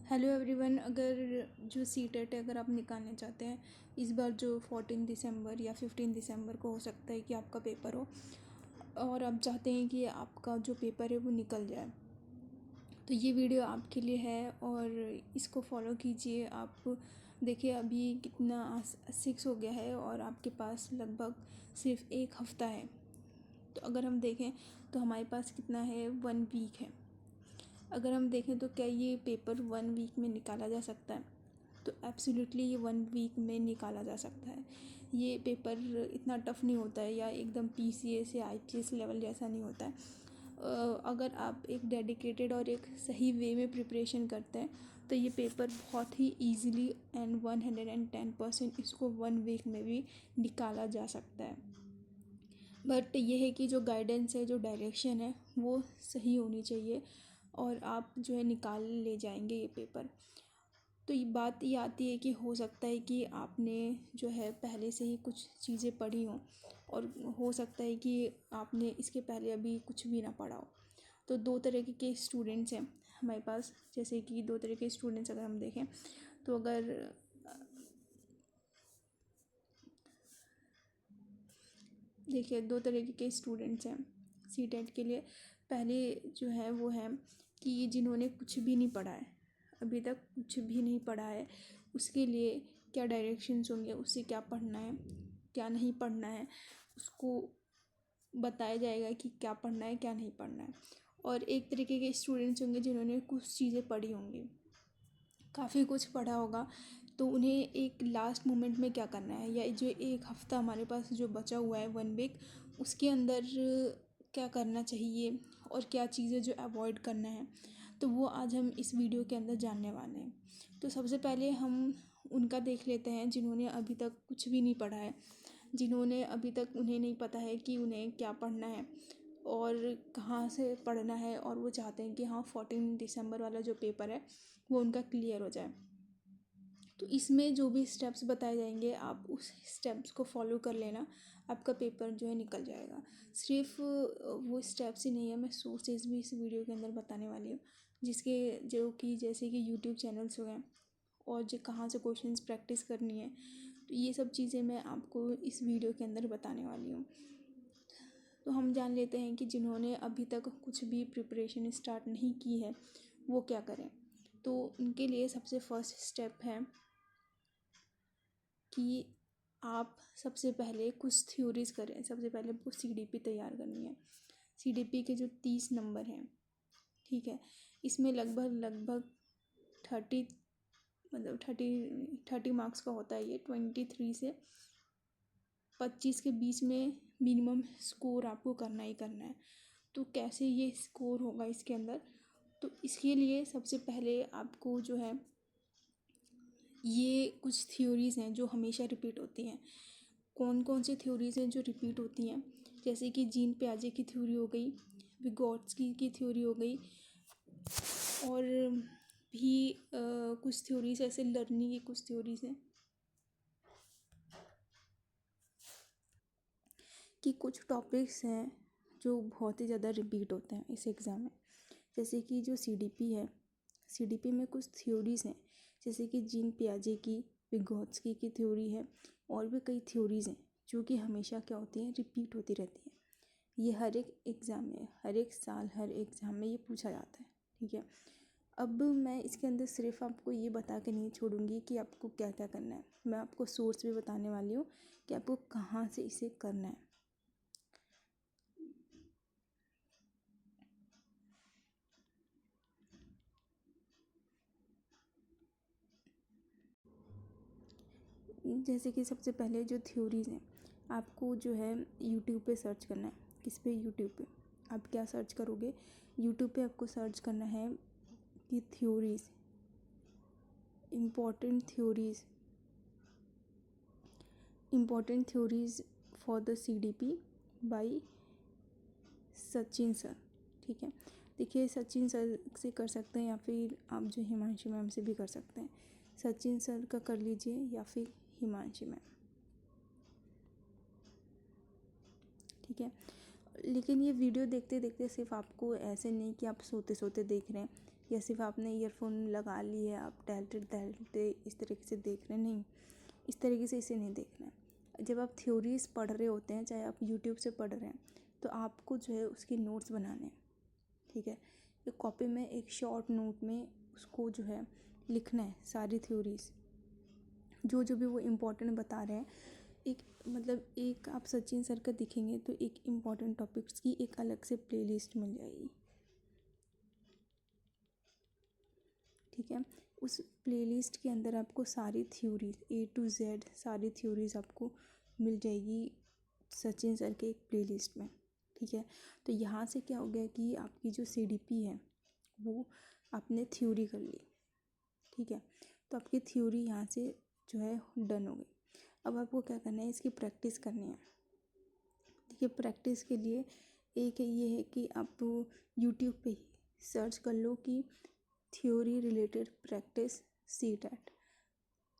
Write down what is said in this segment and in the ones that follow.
Hello everyone. अगर जो CTET है अगर आप निकालना चाहते हैं इस बार जो 14 दिसंबर या 15 दिसंबर को हो सकता है कि आपका पेपर हो और आप चाहते हैं कि आपका जो पेपर है वो निकल जाए, तो ये वीडियो आपके लिए है और इसको फॉलो कीजिए। आप देखिए अभी कितना 6 हो गया है और आपके पास लगभग सिर्फ एक हफ़्ता है। तो अगर हम देखें तो हमारे पास कितना है, 1 वीक है। अगर हम देखें तो क्या ये पेपर 1 वीक में निकाला जा सकता है? तो एब्सोल्युटली ये 1 वीक में निकाला जा सकता है। ये पेपर इतना टफ नहीं होता है या एकदम पीसीएस या आईपीएस लेवल जैसा नहीं होता है। अगर आप एक डेडिकेटेड और एक सही वे में प्रिपरेशन करते हैं तो ये पेपर बहुत ही ईजीली एंड 110% इसको 1 वीक में भी निकाला जा सकता है। बट ये है कि जो गाइडेंस है, जो डायरेक्शन है वो सही होनी चाहिए और आप जो है निकाल ले जाएंगे ये पेपर। तो ये बात ये आती है कि हो सकता है कि आपने जो है पहले से ही कुछ चीज़ें पढ़ी हों और हो सकता है कि आपने इसके पहले अभी कुछ भी ना पढ़ा हो। तो दो तरह के स्टूडेंट्स हैं हमारे पास। जैसे कि दो तरह के स्टूडेंट्स अगर हम देखें तो अगर देखिए दो तरीके के स्टूडेंट्स हैं सीटेट के लिए। पहले जो है वो है कि जिन्होंने कुछ भी नहीं पढ़ा है, अभी तक कुछ भी नहीं पढ़ा है, उसके लिए क्या डायरेक्शंस होंगे, उससे क्या पढ़ना है क्या नहीं पढ़ना है, उसको बताया जाएगा कि क्या पढ़ना है क्या नहीं पढ़ना है। और एक तरीके के स्टूडेंट्स होंगे जिन्होंने कुछ चीज़ें पढ़ी होंगी, काफ़ी कुछ पढ़ा होगा, तो उन्हें एक लास्ट मोमेंट में क्या करना है या जो एक हफ़्ता हमारे पास जो बचा हुआ है 1 वीक, उसके अंदर क्या करना चाहिए और क्या चीज़ें जो अवॉइड करना है, तो वो आज हम इस वीडियो के अंदर जानने वाले हैं। तो सबसे पहले हम उनका देख लेते हैं जिन्होंने अभी तक कुछ भी नहीं पढ़ा है, जिन्होंने अभी तक उन्हें नहीं पता है कि उन्हें क्या पढ़ना है और कहाँ से पढ़ना है, और वो चाहते हैं कि हाँ 14 दिसंबर वाला जो पेपर है वो उनका क्लियर हो जाए। तो इसमें जो भी स्टेप्स बताए जाएंगे आप उस स्टेप्स को फॉलो कर लेना, आपका पेपर जो है निकल जाएगा। सिर्फ वो स्टेप्स ही नहीं है, मैं सोर्सेज भी इस वीडियो के अंदर बताने वाली हूँ, जिसके जो कि जैसे कि यूट्यूब चैनल्स हो गए और जो कहाँ से क्वेश्चंस प्रैक्टिस करनी है, तो ये सब चीज़ें मैं आपको इस वीडियो के अंदर बताने वाली हूँ। तो हम जान लेते हैं कि जिन्होंने अभी तक कुछ भी प्रिपरेशन स्टार्ट नहीं की है वो क्या करें। तो उनके लिए सबसे फर्स्ट स्टेप है कि आप सबसे पहले कुछ थ्योरीज करें। सबसे पहले आपको सीडीपी तैयार करनी है। सीडीपी के जो 30 नंबर हैं, ठीक है, इसमें लगभग 30 मतलब 30 मार्क्स का होता है। ये 23 से 25 के बीच में मिनिमम स्कोर आपको करना ही करना है। तो कैसे ये स्कोर होगा इसके अंदर, तो इसके लिए सबसे पहले आपको जो है ये कुछ थ्योरीज़ हैं जो हमेशा रिपीट होती हैं। कौन कौन सी थ्योरीज़ हैं जो रिपीट होती हैं, जैसे कि जीन पियाजे की थ्योरी हो गई, विगोट्स्की की थ्योरी हो गई, और भी कुछ थ्योरीज ऐसे लर्निंग की कुछ थ्योरीज हैं कि कुछ टॉपिक्स हैं जो बहुत ही ज़्यादा रिपीट होते हैं इस एग्ज़ाम में। जैसे कि जो सीडीपी है, सीडीपी में कुछ थ्योरीज़ हैं जैसे कि जीन पियाजे की, विगोट्स्की की थ्योरी है, और भी कई थ्योरीज़ हैं जो कि हमेशा क्या होती हैं, रिपीट होती रहती हैं। ये हर एक एग्ज़ाम में, हर एक साल, हर एग्ज़ाम में ये पूछा जाता है, ठीक है। अब मैं इसके अंदर सिर्फ आपको ये बता के नहीं छोड़ूंगी कि आपको क्या क्या करना है, मैं आपको सोर्स भी बताने वाली हूँ कि आपको कहाँ से इसे करना है। जैसे कि सबसे पहले जो थ्योरीज़ हैं, आपको जो है यूट्यूब पे सर्च करना है। किस पे? यूट्यूब पे। आप क्या सर्च करोगे? यूट्यूब पे आपको सर्च करना है कि theories, important theories for the CDP bye Sachin sir, ठीक है। देखिए सचिन सर से कर सकते हैं या फिर आप जो हिमांशी मैम से भी कर सकते हैं। सचिन सर का कर लीजिए या फिर हिमांशी मैम, ठीक है। लेकिन ये वीडियो देखते देखते सिर्फ आपको ऐसे नहीं कि आप सोते सोते देख रहे हैं, या सिर्फ आपने ईयरफोन लगा ली है, आप टहलते टहलते इस तरीके से देख रहे हैं, नहीं, इस तरीके से इसे नहीं देखना है। जब आप थ्योरीज पढ़ रहे होते हैं, चाहे आप यूट्यूब से पढ़ रहे हैं, तो आपको जो है उसके नोट्स बनाने हैं, ठीक है। एक कॉपी में एक शॉर्ट नोट में उसको जो है लिखना है, सारी थ्योरीज जो जो भी वो इम्पोर्टेंट बता रहे हैं। एक मतलब एक आप सचिन सर का दिखेंगे तो एक इम्पॉर्टेंट टॉपिक्स की एक अलग से प्लेलिस्ट मिल जाएगी, ठीक है। उस प्लेलिस्ट के अंदर आपको सारी थ्योरीज A to Z सारी थ्योरीज आपको मिल जाएगी सचिन सर के एक प्लेलिस्ट में, ठीक है। तो यहाँ से क्या हो गया कि आपकी जो CDP है वो आपने थ्योरी कर ली, ठीक है। तो आपकी थ्योरी यहाँ से जो है डन हो गई। अब आपको क्या करना है, इसकी प्रैक्टिस करनी है, ठीक है। प्रैक्टिस के लिए एक ये है कि आप यूट्यूब पे ही सर्च कर लो कि थ्योरी रिलेटेड प्रैक्टिस CTET,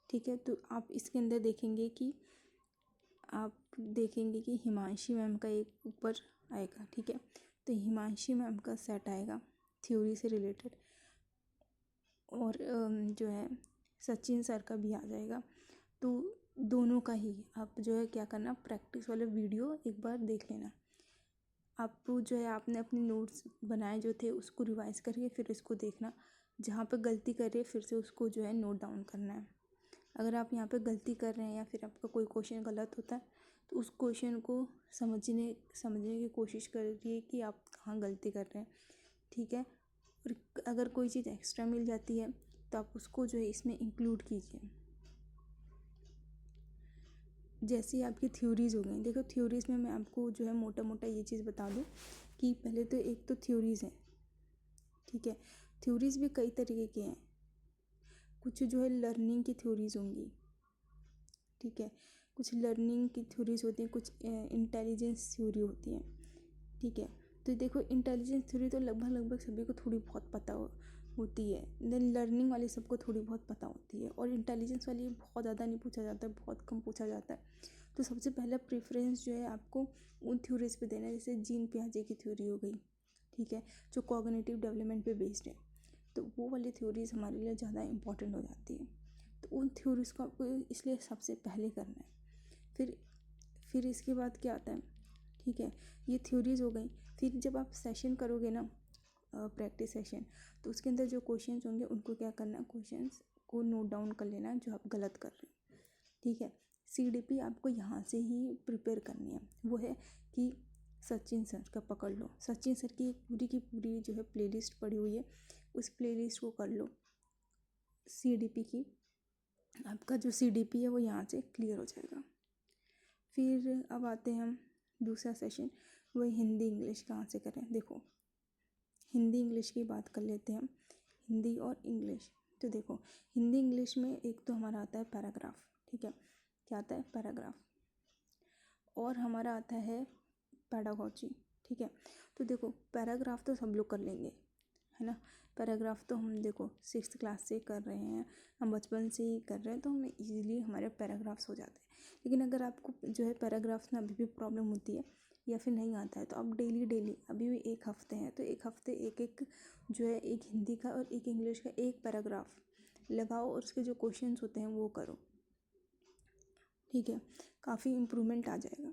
ठीक है। तो आप इसके अंदर देखेंगे कि हिमांशी मैम का एक ऊपर आएगा, ठीक है। तो हिमांशी मैम का सेट आएगा थ्योरी से रिलेटेड, और जो है सचिन सर का भी आ जाएगा। तो दोनों का ही आप जो है क्या करना, प्रैक्टिस वाले वीडियो एक बार देख लेना। आप जो है आपने अपने नोट्स बनाए जो थे उसको रिवाइज करके फिर इसको देखना, जहाँ पे गलती कर रहे हैं फिर से उसको जो है नोट डाउन करना है। अगर आप यहाँ पे गलती कर रहे हैं या फिर आपका कोई क्वेश्चन गलत होता है तो उस क्वेश्चन को समझने की कोशिश करिए कि आप कहाँ गलती कर रहे हैं, ठीक है। और अगर कोई चीज़ एक्स्ट्रा मिल जाती है तो आप उसको जो है इसमें इंक्लूड कीजिए। जैसी आपकी थ्योरीज़ हो गई, देखो थ्योरीज़ में मैं आपको जो है मोटा मोटा ये चीज़ बता दूँ कि पहले तो एक तो थ्योरीज़ है, ठीक है। थ्योरीज़ भी कई तरीके के हैं, कुछ जो है लर्निंग की थ्योरीज़ होंगी, ठीक है। कुछ लर्निंग की थ्योरीज़ होती हैं, कुछ इंटेलिजेंस थ्योरी होती हैं, ठीक है। तो देखो इंटेलिजेंस थ्योरी तो लगभग सभी को थोड़ी बहुत पता होती है, देन लर्निंग वाली सबको थोड़ी बहुत पता होती है, और इंटेलिजेंस वाली बहुत ज़्यादा नहीं पूछा जाता है, बहुत कम पूछा जाता है। तो सबसे पहला प्रेफरेंस जो है आपको उन थ्योरीज पे देना है, जैसे जीन पियाजे की थ्योरी हो गई, ठीक है, जो कॉग्निटिव डेवलपमेंट पे बेस्ड है। तो वो वाली थ्योरीज हमारे लिए ज़्यादा इंपॉर्टेंट हो जाती है। तो उन थ्योरीज को आपको इसलिए सबसे पहले करना है। फिर इसके बाद क्या आता है, ठीक है, ये थ्योरीज हो गई। फिर जब आप सेशन करोगे ना, प्रैक्टिस सेशन, तो उसके अंदर जो क्वेश्चंस होंगे उनको क्या करना, क्वेश्चंस को नोट डाउन कर लेना जो आप गलत कर रहे हैं, ठीक है। CDP आपको यहाँ से ही प्रिपेयर करनी है, वो है कि सचिन सर का पकड़ लो, सचिन सर की पूरी जो है प्लेलिस्ट पड़ी हुई है, उस प्लेलिस्ट को कर लो। CDP की आपका जो CDP है वो यहाँ से क्लियर हो जाएगा। फिर अब आते हैं हम दूसरा सेशन, वही हिंदी इंग्लिश कहाँ से करें। देखो हिंदी इंग्लिश की बात कर लेते हैं हम, हिंदी और इंग्लिश। तो देखो हिंदी इंग्लिश में एक तो हमारा आता है पैराग्राफ, ठीक है, क्या आता है पैराग्राफ, और हमारा आता है पेडागॉजी, ठीक है। तो देखो पैराग्राफ तो सब लोग कर लेंगे, है ना। पैराग्राफ तो हम देखो 6th क्लास से कर रहे हैं, हम बचपन से ही कर रहे हैं, तो हमें इजीली हमारे पैराग्राफ्स हो जाते हैं। लेकिन अगर आपको जो है पैराग्राफ्स में अभी भी प्रॉब्लम होती है या फिर नहीं आता है, तो आप डेली अभी भी 1 हफ्ते हैं तो 1 हफ्ते एक जो है एक हिंदी का और एक इंग्लिश का एक पैराग्राफ लगाओ और उसके जो क्वेश्चंस होते हैं वो करो, ठीक है, काफ़ी इम्प्रूवमेंट आ जाएगा।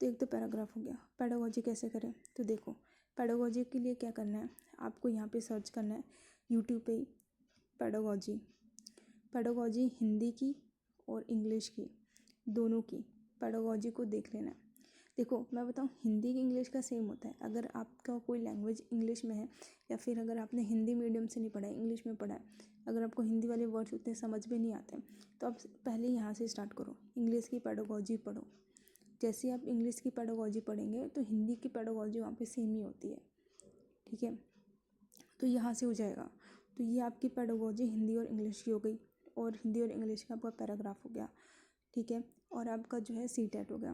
तो एक तो पैराग्राफ हो गया। पेडागॉजी कैसे करें, तो देखो पेडागॉजी के लिए क्या करना है, आपको यहाँ पे सर्च करना है यूट्यूब पे ही पेडागॉजी हिंदी की और इंग्लिश की, दोनों की पेडागॉजी को देख लेना है। देखो मैं बताऊँ, हिंदी की इंग्लिश का सेम होता है। अगर आपका कोई लैंग्वेज इंग्लिश में है या फिर अगर आपने हिंदी मीडियम से नहीं पढ़ा है, इंग्लिश में पढ़ा है, अगर आपको हिंदी वाले वर्ड्स उतने समझ में नहीं आते हैं, तो आप पहले यहाँ से स्टार्ट करो, इंग्लिश की पेडागॉजी पढ़ो। जैसे आप इंग्लिश की पेडागॉजी पढ़ेंगे तो हिंदी की पेडागॉजी वहाँ पे सेम ही होती है, ठीक है। तो यहाँ से हो जाएगा। तो ये आपकी पेडागॉजी हिंदी और इंग्लिश की हो गई, और हिंदी और इंग्लिश का आपका पैराग्राफ हो गया, ठीक है। और आपका जो है CTET हो गया,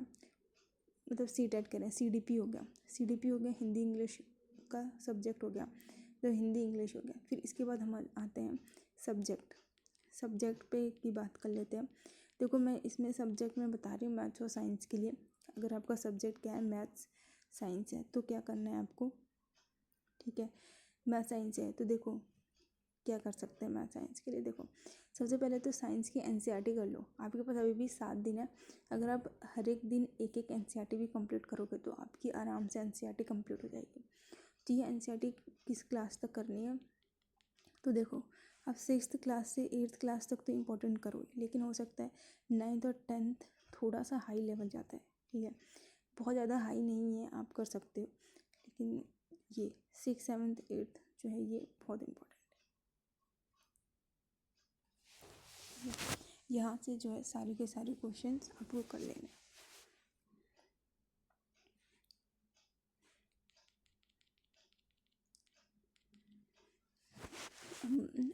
मतलब CTET करें CDP हो गया, CDP हो गया, हिंदी इंग्लिश का सब्जेक्ट हो गया, तो हिंदी इंग्लिश हो गया। फिर इसके बाद हम आते हैं सब्जेक्ट पे की बात कर लेते हैं। देखो मैं इसमें सब्जेक्ट में बता रही हूँ मैथ्स और साइंस के लिए। अगर आपका सब्जेक्ट क्या है, मैथ्स साइंस है, तो क्या करना है आपको, ठीक है, मैथ्स साइंस है तो देखो क्या कर सकते हैं मैथ साइंस के लिए। देखो सबसे पहले तो साइंस की एनसीईआरटी कर लो। आपके पास अभी भी 7 दिन है। अगर आप हर एक दिन एक एक एनसीईआरटी भी कंप्लीट करोगे तो आपकी आराम से एनसीईआरटी कंप्लीट हो जाएगी। तो ये एनसीईआरटी किस क्लास तक करनी है, तो देखो आप 6th क्लास से 8th क्लास तक तो इम्पोर्टेंट करोगे, लेकिन हो सकता है 9th और 10th थोड़ा सा हाई लेवल जाता है, ठीक है, बहुत ज़्यादा हाई नहीं है, आप कर सकते हो। लेकिन ये 6th 7th 8th जो है ये बहुत इम्पोर्टेंट है। यहाँ से जो है सारे के सारे क्वेश्चंस आपको कर लेने।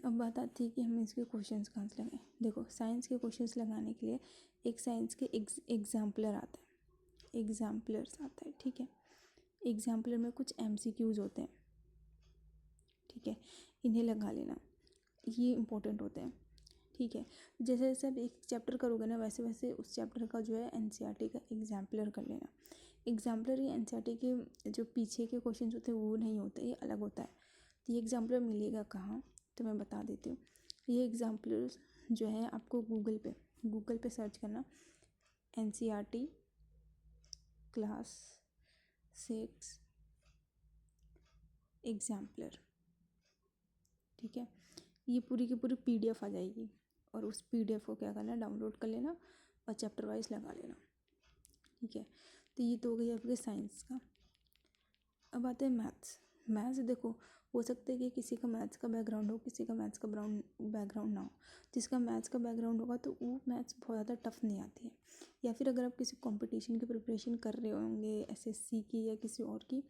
अब बात आती है कि हम इसके क्वेश्चंस कहाँ से लगाएं। देखो साइंस के क्वेश्चंस लगाने के लिए एक साइंस के एग्जाम्पलर आता है, एग्जाम्पलर्स आता है, ठीक है। एग्जाम्पलर में कुछ एमसीक्यूज होते हैं, ठीक है, इन्हें लगा लेना, ये इम्पोर्टेंट होते हैं, ठीक है। जैसे जैसे आप एक चैप्टर करोगे ना वैसे वैसे उस चैप्टर का जो है एनसीईआरटी का एग्जाम्पलर कर लेना। एग्जाम्पलर या एनसीईआरटी के जो पीछे के क्वेश्चन होते हैं वो नहीं होते, ये अलग होता है। तो ये एग्जाम्पलर मिलेगा कहाँ, तो मैं बता देती हूँ। ये एग्जाम्पलर जो है आपको गूगल पे सर्च करना, एनसीईआरटी क्लास 6 एग्जाम्पलर, ठीक है। ये पूरी की पूरी पीडीएफ आ जाएगी और उस पीडीएफ को क्या करना है, डाउनलोड कर लेना और चैप्टर वाइज लगा लेना, ठीक है। तो ये तो हो गई आपके साइंस का। अब आते हैं मैथ्स देखो हो सकता है कि किसी का मैथ्स का बैकग्राउंड हो, किसी का मैथ्स का बैकग्राउंड ना हो। जिसका मैथ्स का बैकग्राउंड होगा तो वो मैथ्स बहुत ज़्यादा टफ नहीं आती है। या फिर अगर आप किसी कंपटीशन की प्रिपरेशन कर रहे होंगे एसएससी की या किसी और की,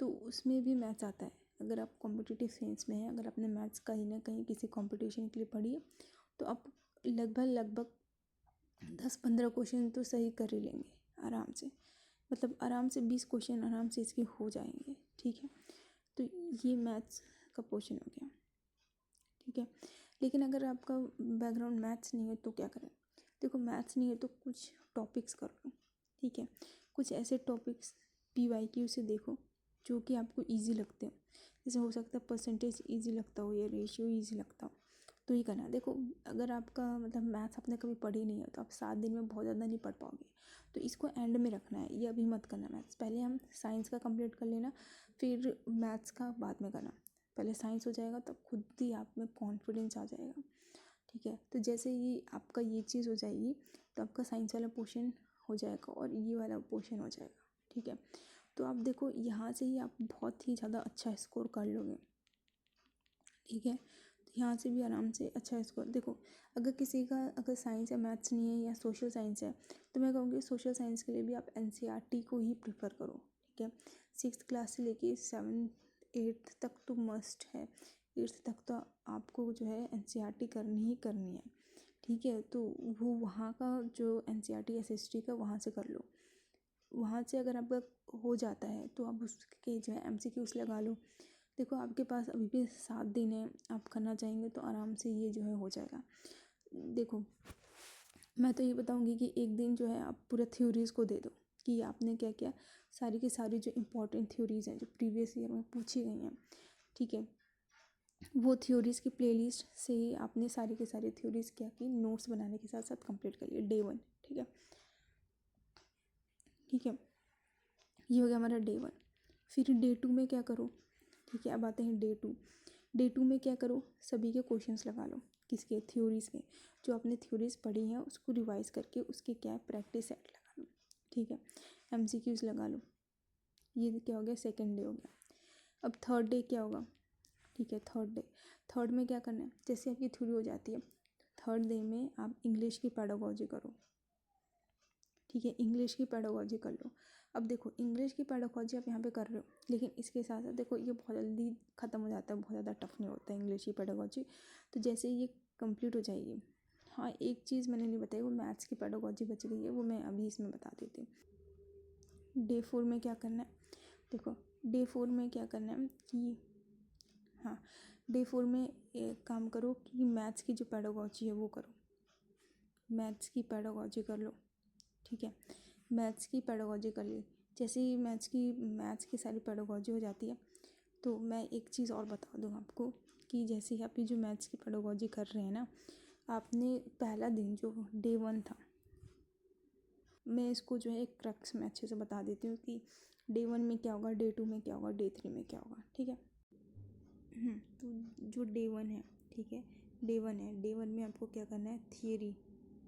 तो उसमें भी मैथ्स आता है। अगर आप कॉम्पिटिटिव साइंस में हैं, अगर आपने मैथ्स कहीं ना कहीं किसी कॉम्पिटिशन के लिए पढ़ी है तो आप लगभग 10-15 क्वेश्चन तो सही कर ही लेंगे आराम से, मतलब आराम से 20 क्वेश्चन आराम से इसके हो जाएंगे, ठीक है। तो ये मैथ्स का पोर्शन हो गया, ठीक है। लेकिन अगर आपका बैकग्राउंड मैथ्स नहीं है तो क्या करें। देखो मैथ्स नहीं है तो कुछ टॉपिक्स कर लो, ठीक है। कुछ ऐसे टॉपिक्स पीवाईक्यू से देखो जो कि आपको इजी लगते हो। जैसे हो सकता है परसेंटेज इजी लगता हो या रेशियो इजी लगता हो, तो ये करना। देखो अगर आपका मतलब मैथ्स आपने कभी पढ़ी नहीं है तो आप 7 दिन में बहुत ज़्यादा नहीं पढ़ पाओगे, तो इसको एंड में रखना है, ये अभी मत करना मैथ्स। पहले हम साइंस का कंप्लीट कर लेना, फिर मैथ्स का बाद में करना। पहले साइंस हो जाएगा तब खुद ही आप में कॉन्फिडेंस आ जाएगा, ठीक है। तो जैसे ही आपका ये चीज़ हो जाएगी तो आपका साइंस वाला पोर्शन हो जाएगा और ये वाला पोर्शन हो जाएगा, ठीक है। तो आप देखो यहाँ से ही आप बहुत ही ज़्यादा अच्छा स्कोर कर लोगे, ठीक है। तो यहाँ से भी आराम से अच्छा स्कोर। देखो अगर किसी का अगर साइंस या मैथ्स नहीं है या सोशल साइंस है तो मैं कहूँगी सोशल साइंस के लिए भी आप एनसीईआरटी को ही प्रेफर करो, ठीक है। 6th क्लास से लेके 7th 8th तक तो मस्ट है, 8th तक तो आपको जो है एनसीईआरटी करनी ही करनी है, ठीक है। तो वो वहाँ का जो एनसीईआरटी एसएसटी का वहाँ से कर लो। वहाँ से अगर आपका हो जाता है तो आप उसके जो है एमसीक्यूज लगा लो। देखो आपके पास अभी भी 7 दिन है, आप करना चाहेंगे तो आराम से ये जो है हो जाएगा। देखो मैं तो ये बताऊंगी कि एक दिन जो है आप पूरा थ्योरीज़ को दे दो कि आपने क्या किया, सारी की सारी जो इम्पोर्टेंट थ्योरीज़ हैं जो प्रीवियस ईयर में पूछी गई हैं, ठीक है, वो थ्योरीज़ की प्लेलिस्ट से ही आपने सारी की सारी थ्योरीज़ क्या की, नोट्स बनाने के साथ साथ कंप्लीट कर लिए डे 1, ठीक है, ठीक है। ये हो गया हमारा डे 1। फिर डे 2 में क्या करो, ठीक है। अब आते हैं डे टू में क्या करो, सभी के क्वेश्चंस लगा लो, किसके, थ्योरीज़ के। जो आपने थ्योरीज़ पढ़ी हैं उसको रिवाइज करके उसके क्या है प्रैक्टिस सेट लगा लो, ठीक है। एमसीक्यूज लगा लो। ये क्या हो गया, सेकंड डे हो गया। अब थर्ड डे क्या होगा, ठीक है। थर्ड में क्या करना है, जैसे आपकी थ्योरी हो जाती है थर्ड डे में आप इंग्लिश की पेडागोजी करो, ठीक है। इंग्लिश की पेडागोजी कर लो। अब देखो इंग्लिश की पेडागोजी आप यहाँ पे कर रहे हो, लेकिन इसके साथ साथ देखो ये बहुत जल्दी ख़त्म हो जाता है, बहुत ज़्यादा टफ नहीं होता है इंग्लिश की पेडागोजी। तो जैसे ये कंप्लीट हो जाएगी, हाँ एक चीज़ मैंने नहीं बताई, वो मैथ्स की पेडागोजी बच गई है, वो मैं अभी इसमें बता देती हूँ। डे 4 में क्या करना है, देखो डे 4 में क्या करना है कि हाँ डे 4 में एक काम करो कि मैथ्स की जो पेडागोजी है वो करो, मैथ्स की पेडागोजी कर लो, ठीक है। मैथ्स की पेडागोजी कर ली। जैसे ही मैथ्स की सारी पेडागोजी हो जाती है तो मैं एक चीज़ और बता दूँ आपको कि जैसे ही आप ये जो मैथ्स की पेडागोजी कर रहे हैं ना, आपने पहला दिन जो डे 1 था, मैं इसको जो है एक क्रक्स में अच्छे से बता देती हूँ कि डे 1 में क्या होगा, डे 2 में क्या होगा, डे 3 में क्या होगा, ठीक है। तो जो डे 1 है, ठीक है, डे 1 में आपको क्या करना है, थियरी,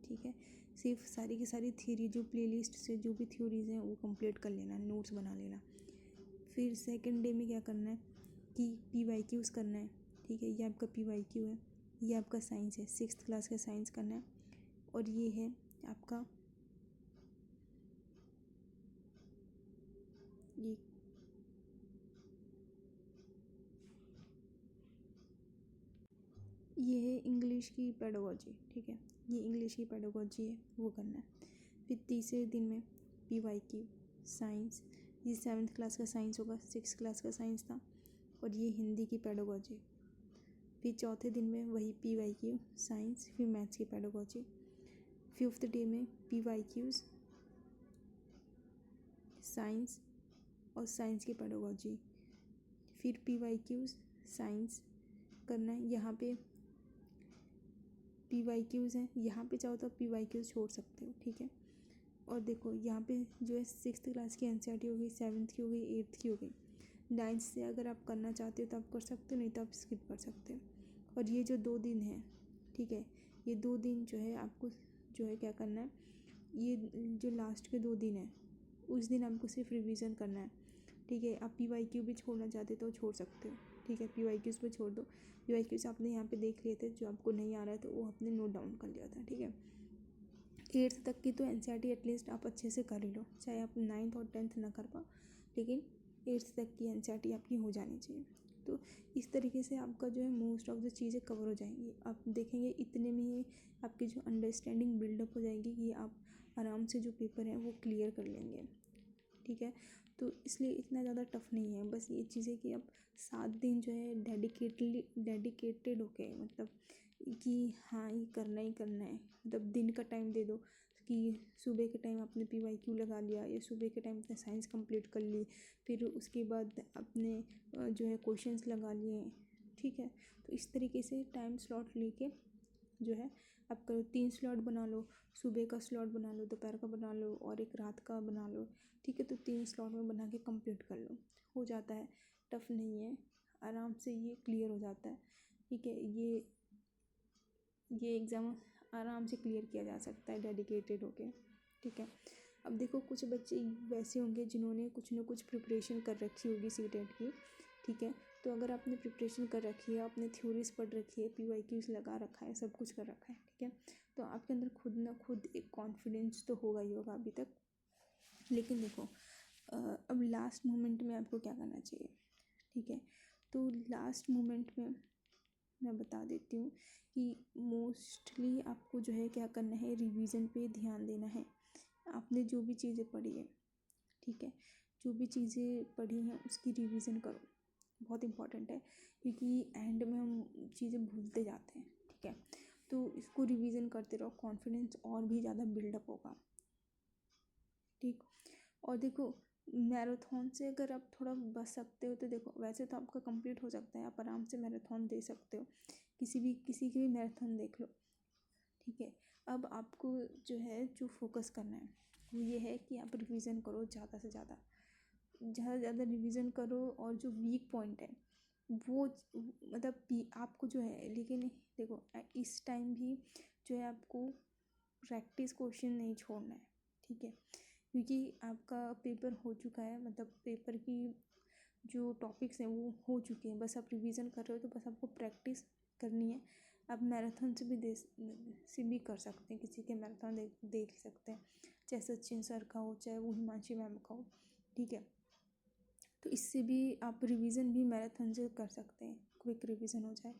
ठीक है, सिर्फ सारी की सारी थियरी जो प्लेलिस्ट से जो भी थ्योरीज हैं वो कंप्लीट कर लेना, नोट्स बना लेना। फिर सेकंड डे में क्या करना है कि PYQs करना है, ठीक है, ये आपका PYQ है, ये आपका साइंस है, 6th क्लास का साइंस करना है, और ये है आपका ये है इंग्लिश की पेडागोजी, ठीक है, ये इंग्लिश की पेडागोजी है, वो करना है। फिर तीसरे दिन में PYQ साइंस, ये 7th क्लास का साइंस होगा, 6th क्लास का साइंस था, और ये हिंदी की पेडागोजी। फिर चौथे दिन में वही PYQ साइंस, फिर मैथ्स की पेडागोजी। 5th डे में PYQs साइंस और साइंस की पेडागोजी, फिर PYQs साइंस करना है। यहाँ पे PYQs हैं, यहाँ पे चाहो तो आप PYQs छोड़ सकते हो, ठीक है। और देखो यहाँ पे जो है 6th क्लास की NCERT हो गई, 7th की हो गई, 8th की हो गई। 9th से अगर आप करना चाहते हो तो आप कर सकते हो, नहीं तो आप स्किप कर सकते हो। और ये जो 2 दिन है, ठीक है, ये 2 दिन जो है आपको जो है क्या करना है, ये जो लास्ट के 2 दिन है उस दिन आपको सिर्फ रिवीजन करना है, ठीक है। आप PYQ भी छोड़ना चाहते तो छोड़ सकते हो, ठीक है, PYQs पे छोड़ दो। PYQs आपने यहाँ पे देख लिए थे, जो आपको नहीं आ रहा है तो वो आपने नोट डाउन कर लिया था, ठीक है। 8th तक की तो NCERT एटलीस्ट आप अच्छे से कर ही लो, चाहे आप 9th और 10th ना कर पाओ, लेकिन 8th तक की NCERT आपकी हो जानी चाहिए। तो इस तरीके से आपका जो है मोस्ट ऑफ द चीज़ें कवर हो जाएंगी। आप देखेंगे इतने में ही आपकी जो अंडरस्टैंडिंग बिल्डअप हो जाएगी कि आप आराम से जो पेपर हैं वो क्लियर कर लेंगे, ठीक है। तो इसलिए इतना ज़्यादा टफ नहीं है, बस ये चीज़ है कि आप 7 दिन जो है डेडिकेटेड होके, मतलब कि हाँ ये करना ही करना है, मतलब दिन का टाइम दे दो कि सुबह के टाइम आपने PYQ लगा लिया, या सुबह के टाइम अपने साइंस कंप्लीट कर ली, फिर उसके बाद अपने जो है क्वेश्चंस लगा लिए, ठीक है। तो इस तरीके से टाइम स्लॉट लेके जो है आप करो, 3 स्लॉट बना लो, सुबह का स्लॉट बना लो, दोपहर का बना लो, और एक रात का बना लो, ठीक है। तो 3 स्लॉट में बना के कंप्लीट कर लो, हो जाता है, टफ नहीं है, आराम से ये क्लियर हो जाता है, ठीक है। ये एग्ज़ाम आराम से क्लियर किया जा सकता है डेडिकेटेड होके, ठीक है। अब देखो कुछ बच्चे वैसे होंगे जिन्होंने कुछ ना कुछ प्रिपरेशन कर रखी होगी CTET की, ठीक है। तो अगर आपने प्रिपरेशन कर रखी है, आपने थ्योरीज पढ़ रखी है, PYQs लगा रखा है, सब कुछ कर रखा है, ठीक है, तो आपके अंदर खुद ना खुद एक कॉन्फिडेंस तो होगा ही होगा अभी तक। लेकिन देखो अब लास्ट मोमेंट में आपको क्या करना चाहिए, ठीक है। तो लास्ट मोमेंट में मैं बता देती हूँ कि मोस्टली आपको जो है क्या करना है, रिवीजन पे ध्यान देना है। आपने जो भी चीज़ें पढ़ी है, ठीक है, जो भी चीज़ें पढ़ी हैं उसकी रिवीजन करो, बहुत इम्पॉर्टेंट है, क्योंकि एंड में हम चीज़ें भूलते जाते हैं, ठीक है। तो इसको रिवीजन करते रहो, कॉन्फिडेंस और भी ज़्यादा बिल्डअप होगा, ठीक। और देखो मैराथन से अगर आप थोड़ा बच सकते हो तो देखो, वैसे तो आपका कंप्लीट हो सकता है, आप आराम से मैराथन दे सकते हो, किसी की भी मैराथन देख लो, ठीक है। अब आपको जो है जो फोकस करना है वो ये है कि आप रिवीजन करो, ज़्यादा से ज़्यादा रिवीजन करो, और जो वीक पॉइंट है वो मतलब आपको जो है, लेकिन देखो इस टाइम भी जो है आपको प्रैक्टिस क्वेश्चन नहीं छोड़ना है, ठीक है, क्योंकि आपका पेपर हो चुका है, मतलब पेपर की जो टॉपिक्स हैं वो हो चुके हैं, बस आप रिवीजन कर रहे हो, तो बस आपको प्रैक्टिस करनी है। आप मैराथन से भी कर सकते हैं, किसी के मैराथन देख सकते हैं, चाहे सचिन सर का हो, चाहे वो हिमांशी मैम का हो, ठीक है। तो इससे भी आप रिवीजन भी मैराथन से कर सकते हैं, क्विक रिवीजन हो जाए।